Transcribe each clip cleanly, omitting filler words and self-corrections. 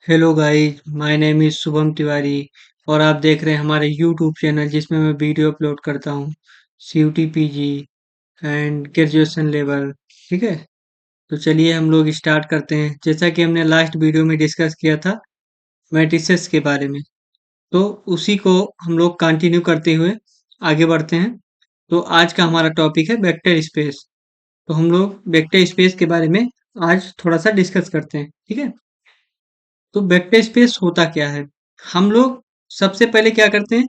Hello guys, my name is Shubham Tiwari और आप देख रहे हैं हमारे यूट्यूब चैनल जिसमें मैं वीडियो अपलोड करता हूँ CUET PG and graduation level. ठीक है, तो चलिए हम लोग स्टार्ट करते हैं। जैसा कि हमने लास्ट वीडियो में डिस्कस किया था मैट्रिसेस के बारे में, तो उसी को हम लोग कंटिन्यू करते हुए आगे बढ़ते हैं। तो आज का हमारा टॉपिक है वेक्टर स्पेस। तो हम लोग वेक्टर स्पेस के बारे में आज थोड़ा सा डिस्कस करते हैं। ठीक है, तो वेक्टर स्पेस होता क्या है? हम लोग सबसे पहले क्या करते हैं,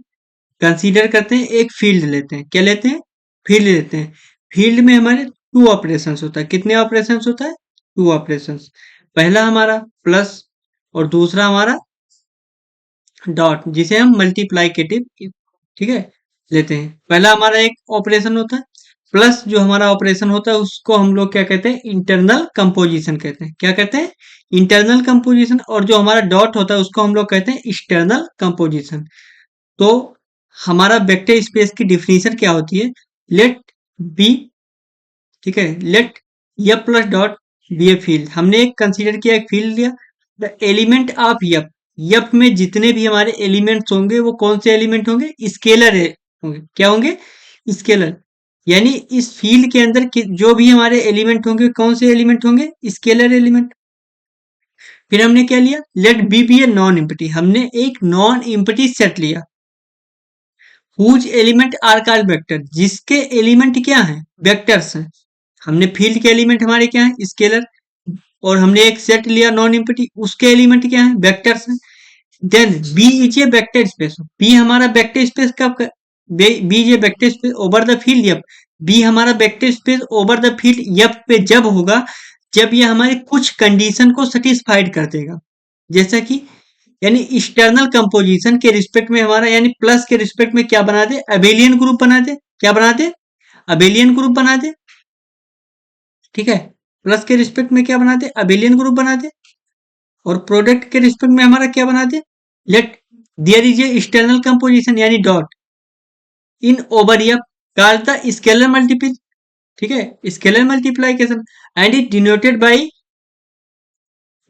कंसीडर करते हैं, एक फील्ड लेते हैं। क्या लेते हैं? फील्ड लेते हैं। फील्ड में हमारे टू ऑपरेशंस होता है। कितने ऑपरेशंस होता है? Two operations. पहला हमारा प्लस और दूसरा हमारा डॉट, जिसे हम मल्टीप्लाइकेटिव, ठीक है, लेते हैं। पहला हमारा एक ऑपरेशन होता है प्लस, जो हमारा ऑपरेशन होता है उसको हम लोग क्या कहते हैं? इंटरनल कंपोजिशन कहते हैं। क्या कहते हैं? Internal composition. और जो हमारा डॉट होता है उसको हम लोग कहते हैं एक्सटर्नल कंपोजिशन। तो हमारा वेक्टर स्पेस की डिफिनीशन क्या होती है? लेट बी, ठीक है, लेट यप plus dot be a field. हमने एक कंसीडर किया, एक फील्ड लिया। द एलिमेंट ऑफ यप, यप में जितने भी हमारे एलिमेंट्स होंगे वो कौन से एलिमेंट होंगे? स्केलर होंगे। क्या होंगे? स्केलर। यानी इस फील्ड के अंदर जो भी हमारे एलिमेंट होंगे कौन से एलिमेंट होंगे? Scalar element. फिर हमने क्या लिया? Let B be a non empty. हमने एक नॉन इम्पटी सेट लिया। Whose element are called vector, जिसके एलिमेंट क्या हैं? वेक्टर्स हैं। हमने फील्ड के एलिमेंट हमारे क्या हैं? स्केलर। और हमने एक सेट लिया नॉन इम्पटी, उसके एलिमेंट क्या हैं? वेक्टर्स हैं। Then B is a vector space. B हमारा वेक्टर स्पेस कब? B is a vector space over the field यप। बी हमारा vector space over the field यप पे जब होगा जब ये हमारे कुछ कंडीशन को सेटिस्फाइड कर देगा। जैसा कि, यानी एक्सटर्नल कंपोजिशन के रिस्पेक्ट में हमारा, यानी प्लस के रिस्पेक्ट में क्या बना दे? अबेलियन ग्रुप बना दे। क्या बना दे? अबेलियन ग्रुप बना दे। ठीक है, प्लस के रिस्पेक्ट में क्या बना दे? अबेलियन ग्रुप बना दे। और प्रोडक्ट के रिस्पेक्ट में हमारा क्या बना दे? Let there is a external composition यानी dot in over F called the scalar multiple. ठीक है, scalar multiplication and it denoted by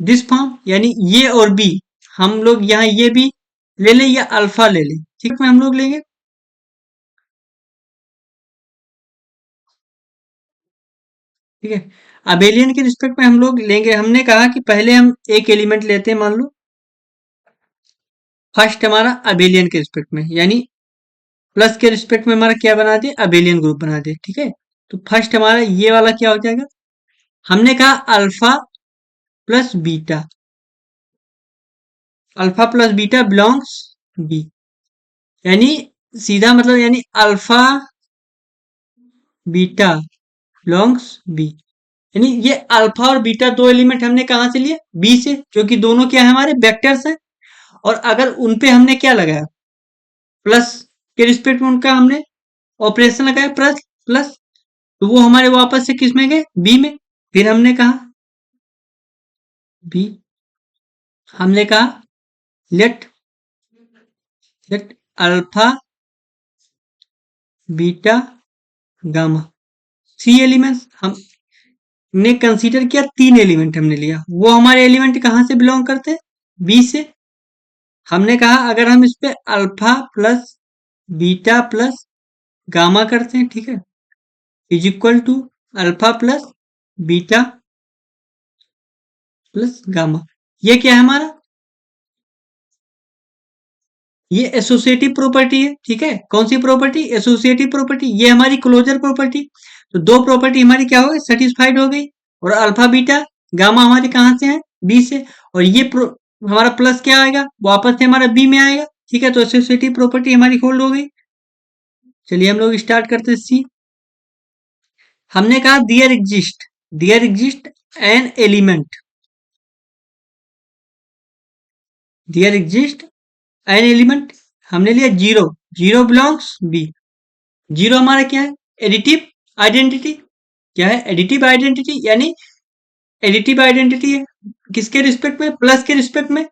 this form. यानी ये और बी, हम लोग यहाँ ये भी ले लें या अल्फा ले लें, ठीक है, हम लोग लेंगे। ठीक है, अबेलियन के रिस्पेक्ट में हम लोग लेंगे। हमने कहा कि पहले हम एक एलिमेंट लेते हैं, मान लो फर्स्ट हमारा अबेलियन के रिस्पेक्ट में, यानी प्लस के रिस्पेक्ट में हमारा क्या बना दे? अबेलियन ग्रुप बना दे। ठीक है, तो फर्स्ट हमारा ये वाला क्या हो जाएगा? हमने कहा alpha plus beta, alpha plus beta belongs B. यानी सीधा मतलब, यानी अल्फा बीटा बिलोंग्स बी। यानी ये अल्फा और बीटा दो एलिमेंट हमने कहां से लिए? बी से, जो कि दोनों क्या है? हमारे वेक्टर्स हैं। और अगर उनपे हमने क्या लगाया? प्लस के रिस्पेक्ट में उनका हमने ऑपरेशन लगाया, प्लस प्लस, तो वो हमारे वापस से किस में गए? बी में। फिर हमने कहा बी, हमने कहा let let alpha beta gamma, three elements हमने कंसीडर किया। तीन एलिमेंट हमने लिया, वो हमारे एलिमेंट कहां से बिलोंग करते हैं? बी से। हमने कहा अगर हम इस पे alpha plus beta plus gamma करते हैं, ठीक है, is equal to alpha plus beta plus gamma. ये क्या है हमारा? ये एसोसिएटिव प्रॉपर्टी है। ठीक है, कौन सी प्रॉपर्टी? Associative property. ये हमारी क्लोजर प्रॉपर्टी। तो दो प्रॉपर्टी हमारी क्या हो गई? सेटिस्फाइड हो गई। और अल्फा बीटा गामा हमारे कहां से है? बी से। और ये हमारा प्लस क्या आएगा? वापस से हमारा बी में आएगा। ठीक है, तो एसोसिएटिव प्रॉपर्टी हमारी होल्ड हो गई। चलिए हम लोग स्टार्ट करते हैं सी। हमने कहा there exist an element, there exist an element. हमने लिया zero, zero belongs B. Zero हमारा क्या है? Additive identity. क्या है? Additive identity. यानी एडिटिव आइडेंटिटी है किसके रिस्पेक्ट में? प्लस के रिस्पेक्ट में।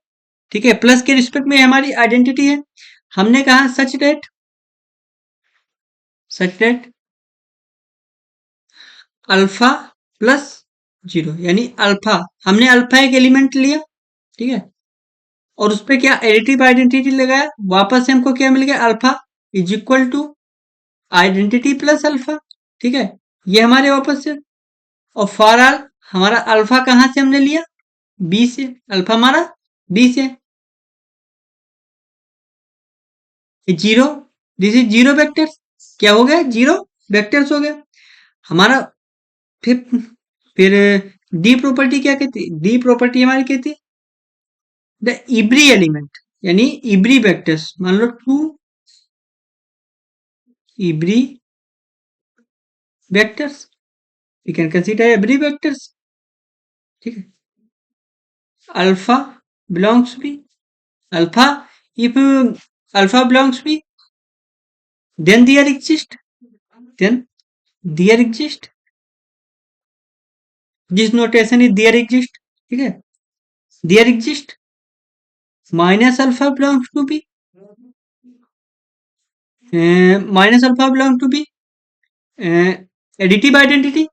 ठीक है, प्लस के रिस्पेक्ट में हमारी आइडेंटिटी है। हमने कहा सच डेट अल्फा प्लस जीरो, यानी अल्फा, हमने अल्फा एक एलिमेंट लिया। ठीक है, और उस पे क्या एडिटिव आइडेंटिटी लगाया, वापस से हमको क्या मिल गया, alpha is equal to identity plus alpha. ठीक है, ये हमारे वापस से, और फॉर आल हमारा अल्फा कहां से हमने लिया, बी से, अल्फा हमारा बी से, zero, this is zero vector, क्या हो गया, जीरो वेक्टर्स हो गया हमारा। फिर फिर डी प्रॉपर्टी क्या कहती है, डी प्रॉपर्टी हमारी कहती है द इब्री एलिमेंट, यानी इब्री वेक्टर्स, मान लो two every vectors, we can consider every vectors. ठीक है, alpha belongs B, alpha, if alpha belongs B, then then there exist, this notation is there exist, ठीक है, there exist minus alpha belongs to B, minus alpha belongs to B, uh, additive identity,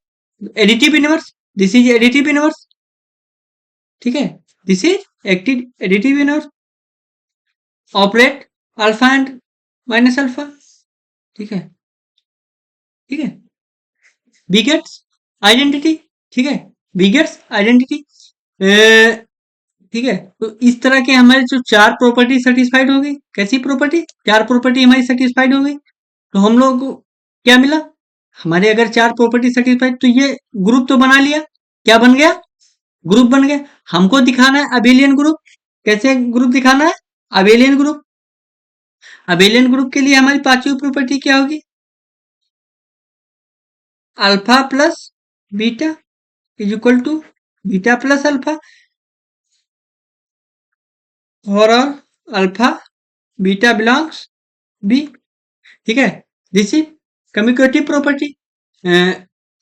additive inverse, this is additive inverse, ठीक है, this is active additive inverse, operate alpha and minus alpha, ठीक है, ठीक है, begets identity, ठीक है, begets identity, ठीक है, तो इस तरह के हमारे जो चार प्रॉपर्टी सेटिस्फाइड हो गई, कैसी प्रॉपर्टी, चार प्रॉपर्टी हमारी सेटिस्फाइड हो गई, तो हम लोग को क्या मिला, हमारे अगर चार प्रॉपर्टी सेटिस्फाइड तो ये ग्रुप तो बना लिया, क्या बन गया, ग्रुप बन गया। हमको दिखाना है अबेलियन ग्रुप, कैसे ग्रुप दिखाना है, अबेलियन ग्रुप, अबेलियन ग्रुप के लिए हमारी पांचवी प्रॉपर्टी क्या होगी, alpha plus beta is equal to beta plus alpha, और अल्फा बीटा बिलोंग्स बी, ठीक है, दिस इज कम्युटेटिव प्रॉपर्टी।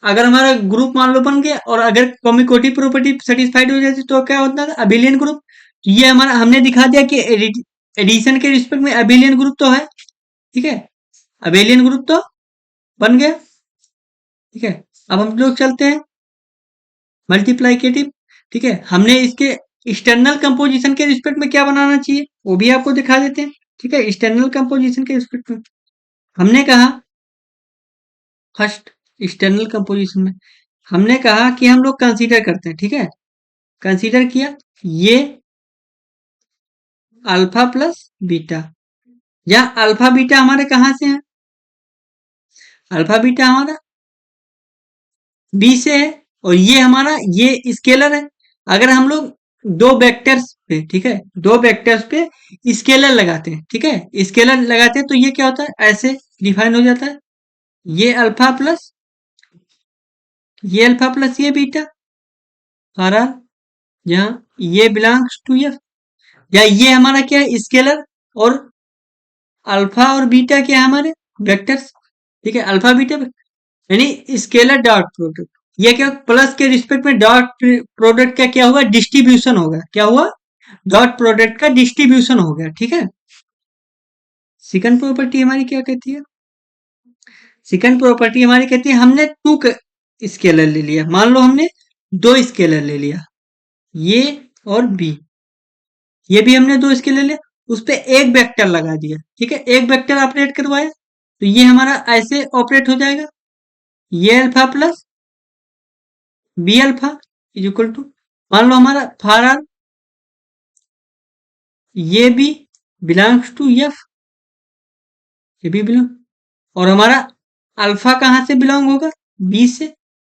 अगर हमारा ग्रुप मान लो बन गया और अगर कम्युटेटिव प्रॉपर्टी सेटिस्फाइड हो जाती तो क्या होता है, अबेलियन ग्रुप। ये हमारा हमने दिखा दिया कि एडिशन के रिस्पेक्ट में अबेलियन ग्रुप तो है, ठीक है, अबेलियन ग्रुप तो बन गया, ठीक है। अब हम लोग चलते हैं मल्टीप्लाइकेटिव, ठीक है, हमने इसके एक्सटर्नल कंपोजिशन के रिस्पेक्ट में क्या बनाना चाहिए वो भी आपको दिखा देते हैं, ठीक है, एक्सटर्नल कंपोजिशन के रिस्पेक्ट में हमने कहा, फर्स्ट एक्सटर्नल कंपोजिशन में हमने कहा कि हम लोग कंसीडर करते हैं, ठीक है, कंसीडर किया ये अल्फा प्लस बीटा, या अल्फा बीटा हमारे कहां से है, अल्फा बीटा हमारा बी से है, और ये हमारा ये स्केलर है। अगर हम लोग दो वेक्टर्स पे, ठीक है, दो वेक्टर्स पे स्केलर लगाते हैं, ठीक है, स्केलर लगाते हैं तो ये क्या होता है, ऐसे डिफाइन हो जाता है, ये अल्फा प्लस ये बीटा, और यहाँ ये बिलोंग्स टू एफ, या ये हमारा क्या है, स्केलर, और अल्फा और बीटा क्या है हमारे वेक्टर्स, ठीक है, अल्फा बीटा, यानी स्केलर डॉट प्रोडक्ट, ये क्या प्लस के रिस्पेक्ट में डॉट प्रोडक्ट का क्या हुआ, डिस्ट्रीब्यूशन होगा, क्या हुआ, डॉट प्रोडक्ट का डिस्ट्रीब्यूशन हो गया, ठीक है। सेकंड प्रॉपर्टी हमारी क्या कहती है, सेकंड प्रॉपर्टी हमारी कहती है हमने टू स्केलर ले लिया, मान लो हमने दो स्केलर ले लिया, ये और बी, ये भी हमने दो स्केलर लिया, उस पर एक वेक्टर लगा दिया, ठीक है, एक वेक्टर ऑपरेट करवाया तो ये हमारा ऐसे ऑपरेट हो जाएगा, ये alpha plus B alpha is equal to, मान लो हमारा फॉर आर ये भी बिलोंग्स टू एफ, ये भी बिलोंग, और हमारा अल्फा कहां से बिलोंग होगा, बी से,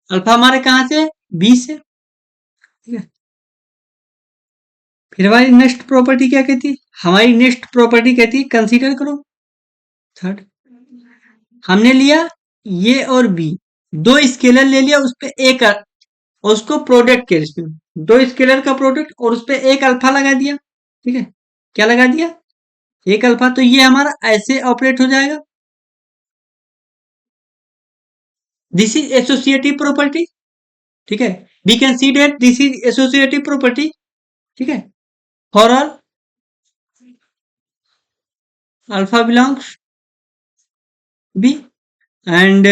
अल्फा हमारे कहां से, बी से, ठीक है। फिर हमारी नेक्स्ट प्रॉपर्टी क्या कहती है, हमारी नेक्स्ट प्रॉपर्टी कहती है कंसीडर करो, थर्ड हमने लिया ये और बी, दो स्केलर ले लिया, उस पर एक और उसको प्रोडक्ट के इसमें दो स्केलर का प्रोडक्ट और उस पर एक अल्फा लगा दिया, ठीक है, क्या लगा दिया, एक अल्फा, तो ये हमारा ऐसे ऑपरेट हो जाएगा, दिस इज एसोसिएटिव प्रॉपर्टी, ठीक है, we can see that this is associative property, ठीक है, for all alpha belongs B, and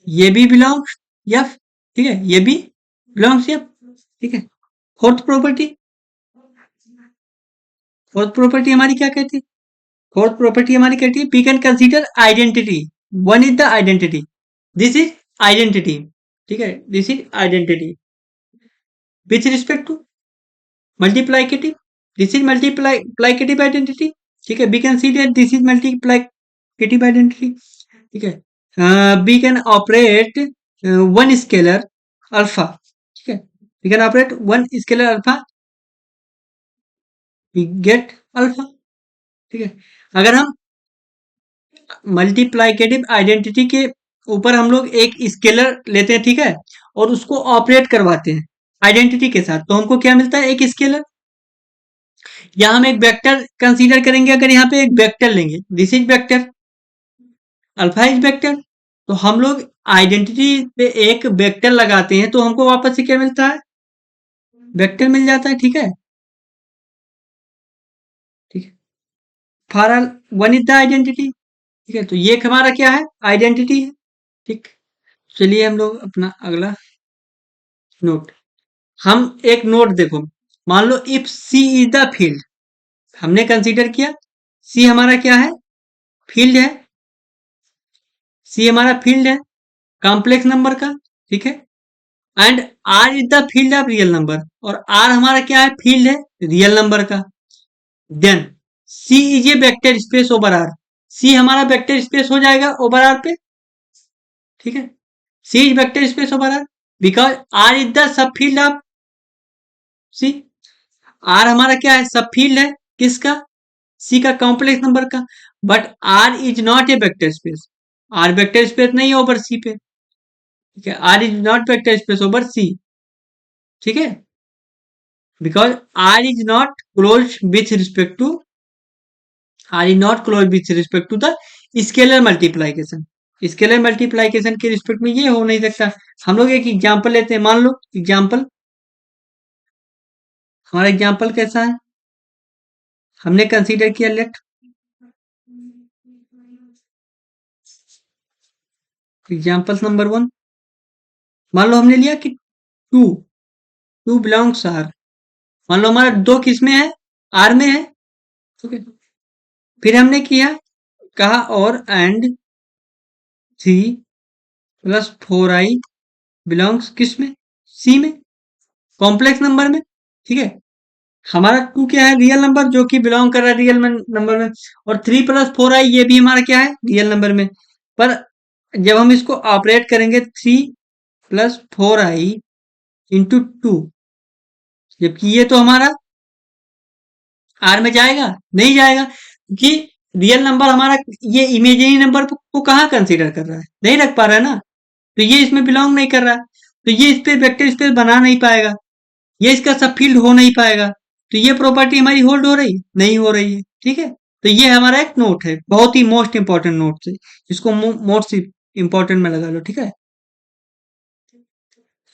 ये भी बिलोंग्स एफ, ठीक है, ये भी बिलोंग्स एफ, ठीक है। फोर्थ प्रॉपर्टी फोर्थ प्रॉपर्टी हमारी क्या कहती है? फोर्थ प्रॉपर्टी हमारी कहती है we can consider identity. One is the identity, this is identity, ठीक है, this is identity with respect to multiplicative, this is multiplicative identity, ठीक है, we can see that this is multiplicative identity, ठीक है, we can operate one scalar alpha, ठीक है, we can operate one scalar alpha, we get alpha, ठीक है। अगर हम मल्टीप्लाइकेटिव आइडेंटिटी के ऊपर हम लोग एक स्केलर लेते हैं, ठीक है, और उसको ऑपरेट करवाते हैं आइडेंटिटी के साथ, तो हमको क्या मिलता है? एक स्केलर। या हम एक वेक्टर कंसीडर करेंगे, अगर यहाँ पे एक वेक्टर लेंगे, this is vector, alpha is vector, तो हम लोग आइडेंटिटी पे एक वेक्टर लगाते हैं तो हमको वापस से क्या मिलता है? वेक्टर मिल जाता है, ठीक है, ठीक है। For one is the identity, ठीक है, तो ये हमारा क्या है? आइडेंटिटी है, ठीक। चलिए हम लोग अपना अगला नोट, हम एक नोट देखो, मान लो if C is the field, हमने कंसीडर किया सी हमारा क्या है? फील्ड है, सी हमारा फील्ड है कॉम्प्लेक्स नंबर का, ठीक है, and R is the field of real number, और आर हमारा क्या है? फील्ड है रियल नंबर का। Then C is a vector space over R, C हमारा वेक्टर स्पेस हो जाएगा ओवर आर पे, ठीक है, C is vector space over R because R is the sub field of C, R हमारा क्या है? सब फील्ड है किसका? सी का, कॉम्प्लेक्स नंबर का। But R is not a vector space, R vector space नहीं है ओवर सी पे, ठीक है, R is not vector space over C, ठीक है, because R is not close with respect to, R is not close with respect to the scalar multiplication, scalar multiplication के respect में ये हो नहीं सकता। हम लोग एक एग्जांपल लेते हैं, मान लो एग्जांपल, हमारा एग्जांपल कैसा है? हमने कंसीडर किया, लेट एग्जांपल नंबर वन, मान लो हमने लिया कि टू, टू बिलोंग्स आर, मान लो हमारा दो किस में है? आर में है, ठीक है। फिर हमने किया, कहा और and three plus four I belongs किस में? सी में, कॉम्प्लेक्स नंबर में, ठीक है। हमारा टू क्या है? रियल नंबर जो कि बिलोंग कर रहा है रियल नंबर में, और थ्री प्लस फोर आई ये भी हमारा क्या है? रियल नंबर में। पर जब हम इसको ऑपरेट करेंगे थ्री प्लस फोर आई इंटू टू, जबकि ये तो हमारा आर में जाएगा? नहीं जाएगा, क्योंकि रियल नंबर हमारा ये इमेजिनरी नंबर को कहाँ कंसीडर कर रहा है? नहीं रख पा रहा है ना, तो ये इसमें बिलोंग नहीं कर रहा है, तो ये इस पे वेक्टर स्पेस बना नहीं पाएगा, ये इसका सब फील्ड हो नहीं पाएगा, तो ये प्रॉपर्टी हमारी होल्ड हो रही? नहीं हो रही है, ठीक है। तो ये हमारा एक नोट है, बहुत ही मोस्ट इंपॉर्टेंट नोट है, इसको मोस्ट इंपॉर्टेंट में लगा लो, ठीक है,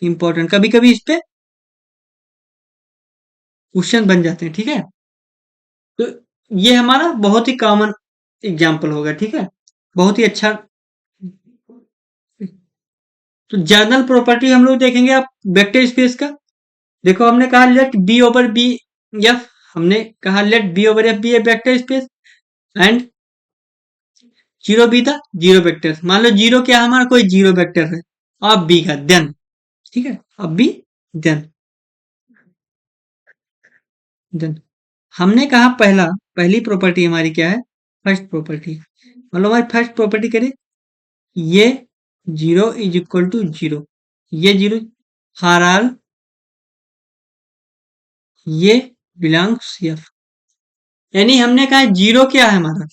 इंपॉर्टेंट, कभी कभी इस पे क्वेश्चन बन जाते हैं, ठीक है। तो ये हमारा बहुत ही कॉमन एग्जाम्पल होगा, ठीक है, बहुत ही अच्छा। तो जर्नल प्रॉपर्टी हम लोग देखेंगे आप वेक्टर स्पेस का, देखो हमने कहा let B over B F, हमने कहा let B over F be a vector space and zero B था जीरो वेक्टर, मान लो जीरो क्या हमारा? कोई जीरो वेक्टर है, अब बी का देन, ठीक है, अब बी देन, देन हमने कहा पहली प्रॉपर्टी हमारी क्या है? फर्स्ट प्रॉपर्टी, मान लो हमारी फर्स्ट प्रॉपर्टी करें, ये zero is equal to zero, ये जीरो फॉर ऑल ये बिलोंग्स एफ, यानी हमने कहा जीरो क्या है हमारा?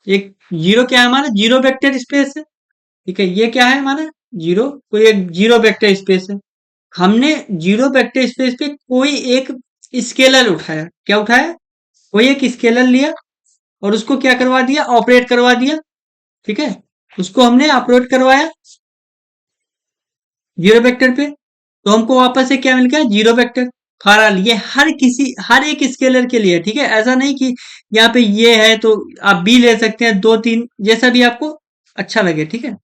एक जीरो क्या है हमारा? जीरो वेक्टर स्पेस है, ठीक है, ये क्या है हमारा? जीरो, कोई एक जीरो वेक्टर स्पेस है। हमने जीरो वेक्टर स्पेस पे कोई एक स्केलर उठाया, क्या उठाया? कोई एक स्केलर लिया और उसको क्या करवा दिया? ऑपरेट करवा दिया, ठीक है, उसको हमने ऑपरेट करवाया जीरो वेक्टर पे, तो हमको वापस से क्या मिल गया? जीरो वेक्टर फॉर ऑल, ये हर एक स्केलर के लिए, ठीक है, ऐसा नहीं कि यहाँ पे ये है तो आप बी ले सकते हैं, दो तीन जैसा भी आपको अच्छा लगे, ठीक है।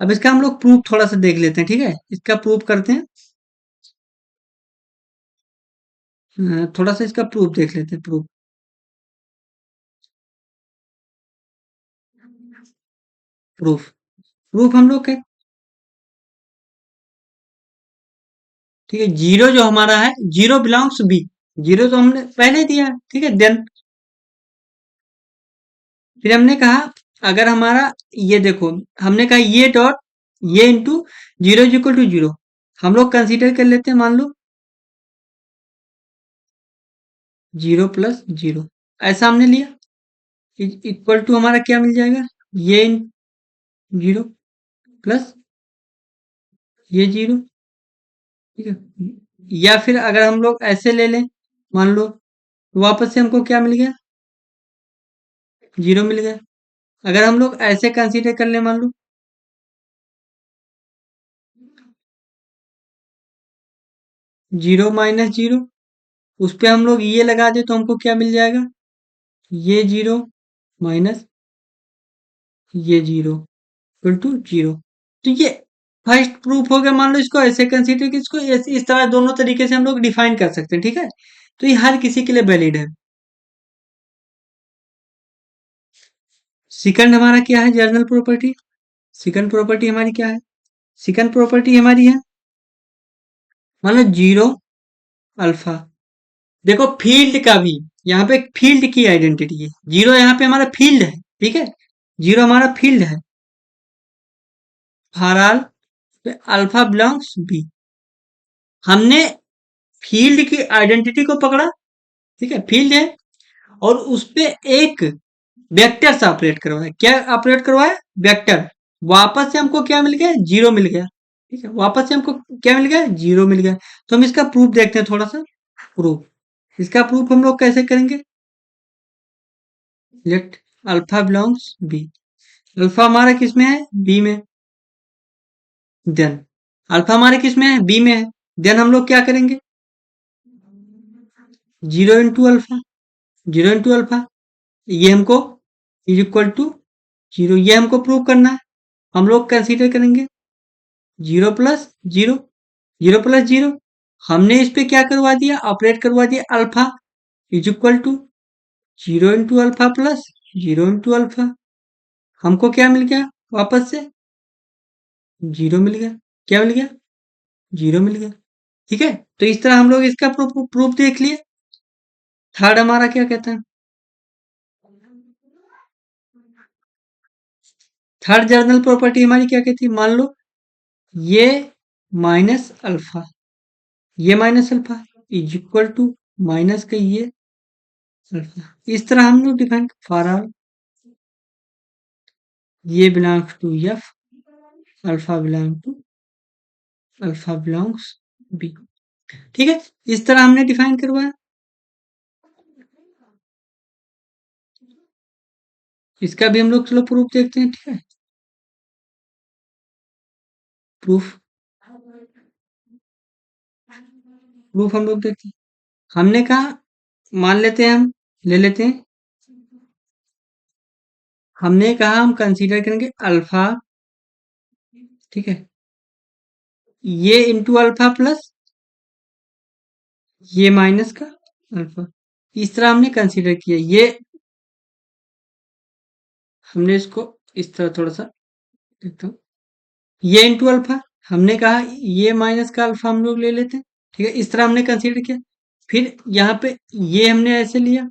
अब इसका हम लोग प्रूफ थोड़ा सा देख लेते हैं, ठीक है, इसका प्रूफ करते हैं, थोड़ा सा इसका प्रूफ देख लेते हैं, प्रूफ प्रूफ प्रूफ हम लोग के ठीक है, जीरो जो हमारा है, जीरो बिलोंग्स बी, जीरो तो हमने पहले ही दिया है, ठीक है। देन फिर हमने कहा अगर हमारा ये देखो, हमने कहा ये डॉट ये into zero is equal to zero, हम लोग कंसीडर कर लेते हैं, मान लो जीरो प्लस जीरो, ऐसा हमने लिया, इक्वल टू हमारा क्या मिल जाएगा, ये जीरो प्लस ये जीरो, ठीक है। या फिर अगर हम लोग ऐसे ले लें, मान लो, तो वापस से हमको क्या मिल गया, जीरो मिल गया। अगर हम लोग ऐसे कंसीडर कर ले, मान लो जीरो माइनस जीरो, उस पे हम लोग ये लगा दे तो हमको क्या मिल जाएगा, ये जीरो माइनस ये जीरो इक्वल टू जीरो। तो ये फर्स्ट प्रूफ हो गया, मान लो इसको ऐसे कंसीडर कि इसको इस तरह दोनों तरीके से हम लोग डिफाइन कर सकते हैं, ठीक है। तो ये हर किसी के लिए वैलिड है। सेकंड हमारा क्या है, जर्नल प्रॉपर्टी। सेकंड प्रॉपर्टी हमारी क्या है, सेकंड प्रॉपर्टी हमारी है, मान लो जीरो अल्फा। देखो फील्ड का भी, यहाँ पे फील्ड की आइडेंटिटी है, जीरो यहाँ पे हमारा फील्ड है, ठीक है, जीरो हमारा फील्ड है। बहरहाल अल्फा बिलोंग्स बी, हमने फील्ड की आइडेंटिटी को पकड़ा, ठीक है, फील्ड है, और उस पे एक वेक्टर से ऑपरेट करवाया, क्या ऑपरेट करवाया, वेक्टर। वापस से हमको क्या मिल गया, जीरो मिल गया, ठीक है, वापस से हमको क्या मिल गया, जीरो मिल गया। तो हम इसका प्रूफ देखते हैं थोड़ा सा, प्रूफ, इसका प्रूफ हम लोग कैसे करेंगे, let alpha belongs B, alpha हमारा किस में है, बी में, देन अल्फा हमारे किस में है, बी में है, देन हम लोग क्या करेंगे, zero into alpha, zero into alpha, ये हमको इज इक्वल टू जीरो, ये हमको प्रूव करना है। हम लोग कंसीडर करेंगे zero plus zero, zero plus zero, हमने इस पे क्या करवा दिया, ऑपरेट करवा दिया, alpha is equal to zero into alpha plus zero into alpha, हमको क्या मिल गया, वापस से जीरो मिल गया, क्या मिल गया, जीरो मिल गया, ठीक है। तो इस तरह हम लोग इसका प्रूफ देख लिए। थर्ड हमारा क्या कहता है, थर्ड जर्नल प्रॉपर्टी हमारी क्या कहती है, मान लो ये माइनस अल्फा, ये minus alpha is equal to minus का ये अल्फा, इस तरह हम लोग डिफाइन, फॉर ऑल ये belongs to F, alpha belongs B, ठीक है, इस तरह हमने डिफाइन करवाया। इसका भी हम लोग चलो प्रूफ देखते हैं, ठीक है, प्रूफ, प्रूफ हम लोग देखते हैं। हमने कहा, मान लेते हैं, हम ले लेते हैं, हमने कहा हम कंसीडर करेंगे अल्फा, ठीक है, ये इंटू अल्फा प्लस ये माइनस का अल्फा, इस तरह हमने कंसीडर किया, ये हमने इसको इस तरह थोड़ा सा देखता हूँ, ये इंटू अल्फा, हमने कहा ये माइनस का अल्फा हम लोग ले लेते हैं, ठीक है, इस तरह हमने कंसीडर किया। फिर यहाँ पे ये हमने ऐसे लिया,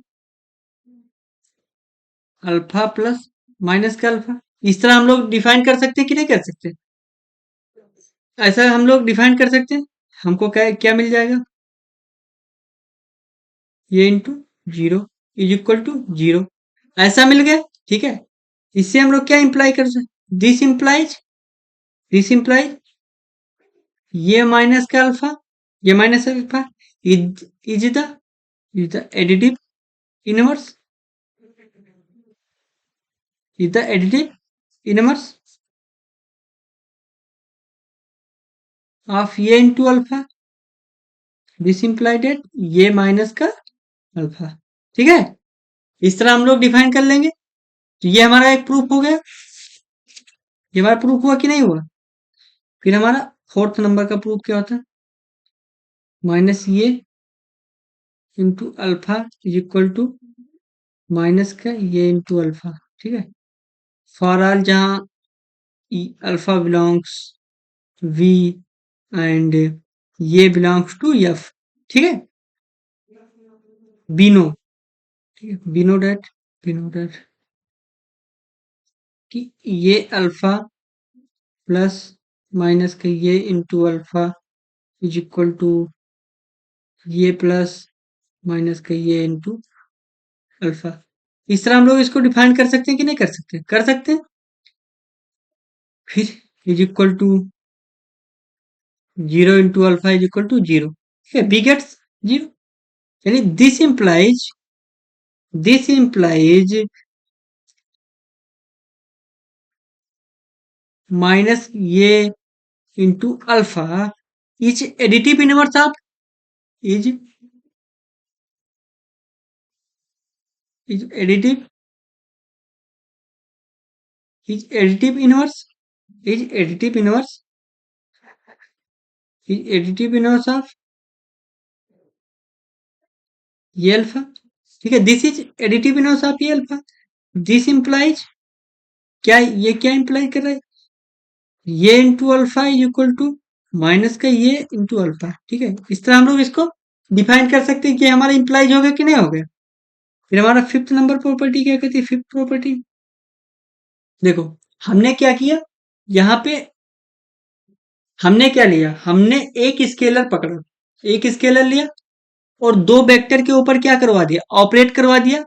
अल्फा प्लस माइनस का अल्फा, इस तरह हम लोग डिफाइन कर सकते हैं कि नहीं कर सकते, ऐसा हम लोग डिफाइन कर सकते हैं। हमको क्या क्या मिल जाएगा, ये into zero is equal to zero, ऐसा मिल गया, ठीक है। इससे हम लोग क्या इंप्लाई कर सकते, दिस इंप्लाइज ये माइनस का अल्फा, ये minus alpha is the additive inverse, is the additive inverse of ये into alpha, this implied that ये माइनस का अल्फा, ठीक है। इस तरह हम लोग डिफाइन कर लेंगे, तो ये हमारा एक प्रूफ हो गया, ये हमारा प्रूफ हुआ कि नहीं हुआ। फिर हमारा फोर्थ नंबर का प्रूफ क्या होता है, माइनस ये into alpha is equal to minus का ये इंटू अल्फा, ठीक है, फॉर ऑल जहां अल्फा बिलोंग्स वी एंड ये बिलोंग्स टू एफ। ठीक है, बिनो, ठीक है, बिनो डैट कि ये अल्फा प्लस माइनस के ये into alpha is equal to ये प्लस माइनस के ये इंटू अल्फा। इस तरह हम लोग इसको डिफाइन कर सकते हैं कि नहीं कर सकते? कर सकते हैं। फिर is equal to zero into alpha is equal to zero. ठीक है, बी गेट्स जीरो, यानी दिस इंप्लाइज माइनस ये into alpha is additive inverse of is is additive is additive inverse is additive inverse is additive inverse of ये alpha. ठीक है, this is additive inverse of ये alpha. This implies क्या, ये क्या imply कर रहा है? ये into alpha is equal to minus का ये इंटू अल्फा। ठीक है, इस तरह हम लोग इसको डिफाइन कर सकते हैं कि हमारा इंप्लाइज हो गया कि नहीं हो गया। फिर हमारा फिफ्थ नंबर प्रॉपर्टी क्या कहती है? फिफ्थ प्रॉपर्टी देखो, हमने क्या किया यहाँ पे, हमने क्या लिया, हमने एक स्केलर पकड़ा, एक स्केलर लिया और दो वेक्टर के ऊपर क्या करवा दिया, ऑपरेट करवा दिया,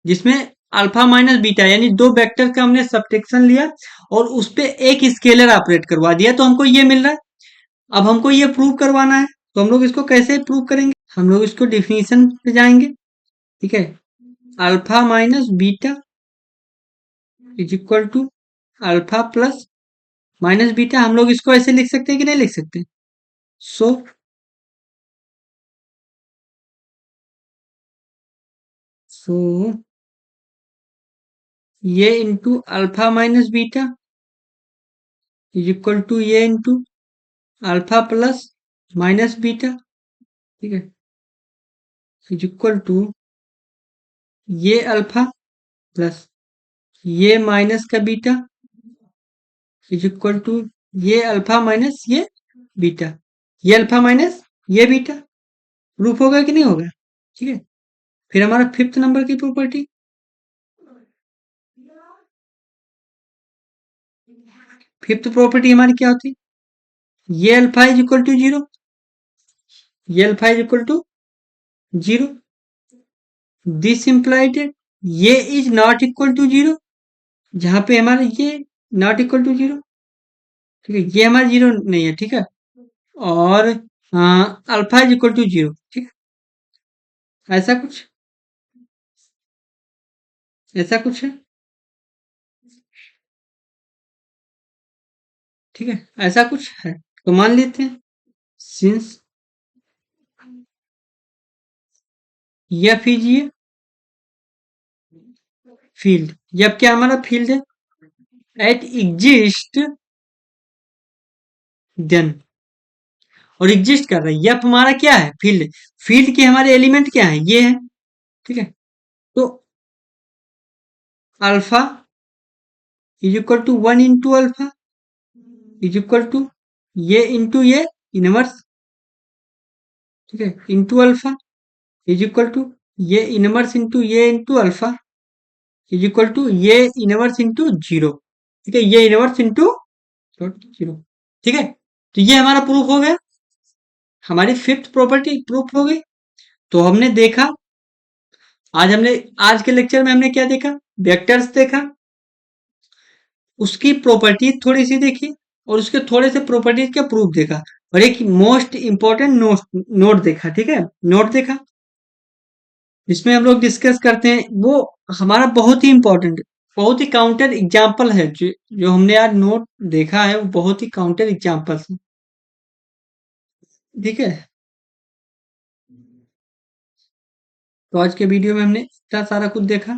जिसमें अल्फा माइनस बीटा यानी दो वेक्टर का हमने सब्ट्रैक्शन लिया और उस पे एक स्केलर ऑपरेट करवा दिया, तो हमको ये मिल रहा है। अब हमको ये प्रूव करवाना है, तो हम लोग इसको कैसे प्रूव करेंगे? हम लोग इसको डिफिनीशन पे जाएंगे। ठीक है, alpha minus beta is equal to alpha plus minus beta. हम लोग इसको ऐसे लिख सकते हैं कि नहीं लिख सकते? सो सो ये into alpha minus beta is equal to ये into alpha plus minus beta. ठीक है, इज इक्वल टू ये अल्फा प्लस ये माइनस का बीटा इज इक्वल टू ये अल्फा माइनस ये बीटा, ये अल्फा माइनस ये बीटा। प्रूफ होगा कि नहीं होगा? ठीक है, फिर हमारा फिफ्थ नंबर की प्रॉपर्टी, फिफ्थ प्रॉपर्टी हमारी क्या होती? ये alpha is equal to zero, ये alpha is equal to zero. This implied ये is not equal to zero, जहां पे हमारा ये नॉट इक्वल टू जीरो। ठीक है, ये हमारा जीरो नहीं है। ठीक है, और alpha is equal to zero. ठीक है, ऐसा कुछ, ऐसा कुछ है। ठीक है, ऐसा कुछ है, तो मान लेते हैं सिंस एफ इज ये फील्ड, जब क्या हमारा फील्ड है एट एग्जिस्ट देन, और एग्जिस्ट कर रहा है, एफ हमारा क्या है? फील्ड। फील्ड के हमारे एलिमेंट क्या है? ये है। ठीक है, तो alpha is equal to one into alpha is equal to ये इंटू ये इनवर्स। ठीक है, into alpha is equal to ये इनवर्स इंटू ये into alpha is equal to ये इनवर्स इंटू जीरो। ठीक है, ये इनवर्स इंटू जीरो। ठीक है, तो ये हमारा प्रूफ हो गया, हमारी फिफ्थ प्रॉपर्टी प्रूफ हो गई। तो हमने देखा, आज के लेक्चर में हमने क्या देखा? वेक्टर्स देखा, उसकी प्रॉपर्टी थोड़ी सी देखी और उसके थोड़े से प्रॉपर्टीज का प्रूफ देखा, और एक मोस्ट इंपॉर्टेंट नोट देखा। ठीक है, नोट देखा, जिसमें हम लोग डिस्कस करते हैं, वो हमारा बहुत ही इंपॉर्टेंट, बहुत ही काउंटर एग्जाम्पल है। जो हमने आज नोट देखा है वो बहुत ही काउंटर एग्जाम्पल है। ठीक है, तो आज के वीडियो में हमने इतना सारा कुछ देखा।